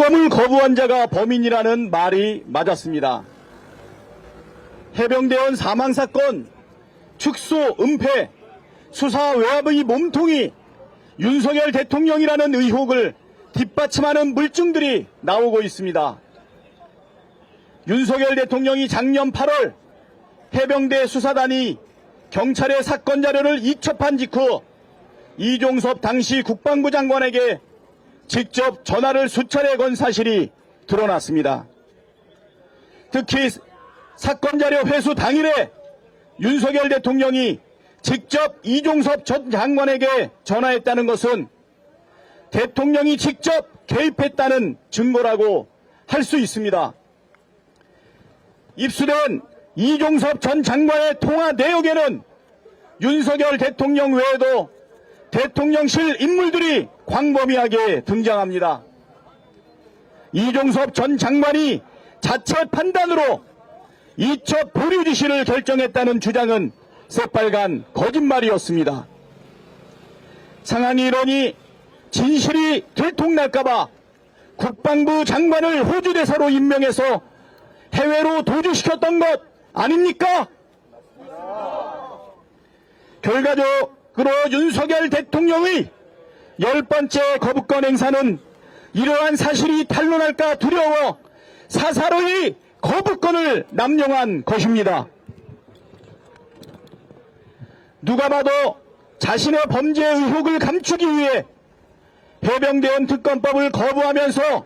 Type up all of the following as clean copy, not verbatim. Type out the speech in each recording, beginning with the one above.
특검을 거부한 자가 범인이라는 말이 맞았습니다. 해병대원 사망사건, 축소, 은폐, 수사 외압의 몸통이 윤석열 대통령이라는 의혹을 뒷받침하는 물증들이 나오고 있습니다. 윤석열 대통령이 작년 8월 해병대 수사단이 경찰의 사건 자료를 이첩한 직후 이종섭 당시 국방부 장관에게 직접 전화를 수차례 건 사실이 드러났습니다. 특히 사건 자료 회수 당일에 윤석열 대통령이 직접 이종섭 전 장관에게 전화했다는 것은 대통령이 직접 개입했다는 증거라고 할 수 있습니다. 입수된 이종섭 전 장관의 통화 내역에는 윤석열 대통령 외에도 대통령실 인물들이 광범위하게 등장합니다. 이종섭 전 장관이 자체 판단으로 이첩 보류 지시를 결정했다는 주장은 새빨간 거짓말이었습니다. 상황이 이러니 진실이 들통날까봐 국방부 장관을 호주대사로 임명해서 해외로 도주시켰던 것 아닙니까? 결과적으로 윤석열 대통령의 10번째 거부권 행사는 이러한 사실이 탄로날까 두려워 사사로이 거부권을 남용한 것입니다. 누가 봐도 자신의 범죄 의혹을 감추기 위해 해병대원 특검법을 거부하면서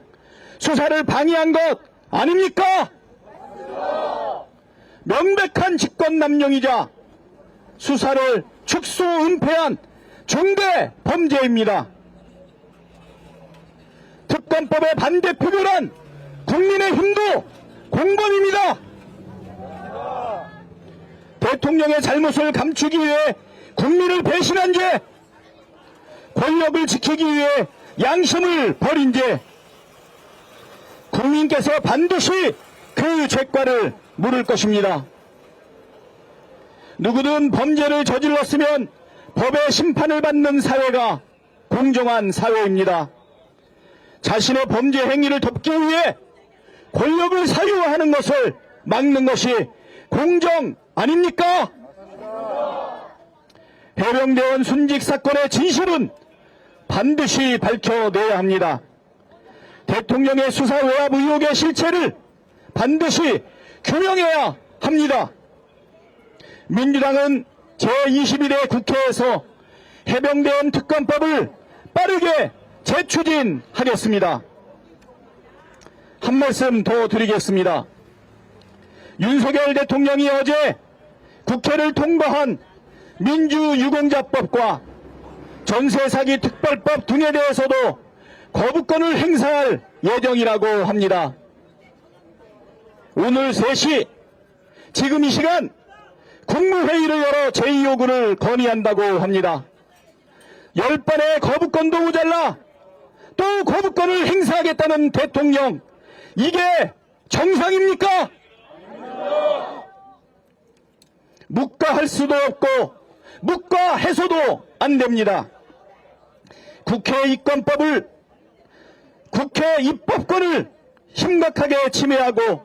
수사를 방해한 것 아닙니까? 명백한 직권남용이자 수사를 축소 은폐한 중대 범죄입니다. 특검법의 반대 표결한 국민의힘도 공범입니다. 대통령의 잘못을 감추기 위해 국민을 배신한 죄, 권력을 지키기 위해 양심을 버린 죄, 국민께서 반드시 그 죄과를 물을 것입니다. 누구든 범죄를 저질렀으면 법의 심판을 받는 사회가 공정한 사회입니다. 자신의 범죄 행위를 덮기 위해 권력을 사유하는 것을 막는 것이 공정 아닙니까? 해병대원 순직 사건의 진실은 반드시 밝혀내야 합니다. 대통령의 수사 외압 의혹의 실체를 반드시 규명해야 합니다. 민주당은 제21회 국회에서 해병대원 특검법을 빠르게 재추진하겠습니다. 한 말씀 더 드리겠습니다. 윤석열 대통령이 어제 국회를 통과한 민주유공자법과 전세사기 특별법 등에 대해서도 거부권을 행사할 예정이라고 합니다. 오늘 3시 지금 이 시간 국무회의를 열어 제2요구를 건의한다고 합니다. 10번의 거부권도 모자라 또 거부권을 행사하겠다는 대통령, 이게 정상입니까? 묵과할 수도 없고 묵과해서도 안 됩니다. 국회 입법권을 심각하게 침해하고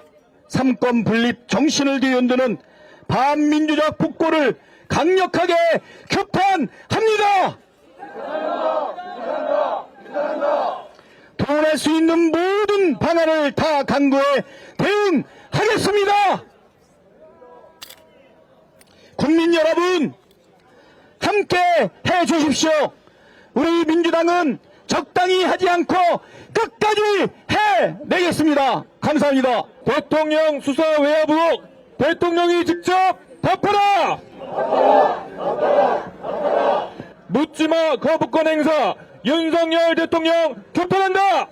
삼권 분립 정신을 뒤흔드는 반민주적 폭거를 강력하게 규탄합니다. 도움할 수 있는 모든 방안을 다 강구해 대응하겠습니다. 국민 여러분, 함께 해 주십시오. 우리 민주당은 적당히 하지 않고 끝까지 해내겠습니다. 감사합니다. 대통령 수사 외압 의혹 대통령이 직접 덮어라! 묻지마 거부권 행사 윤석열 대통령 규탄한다!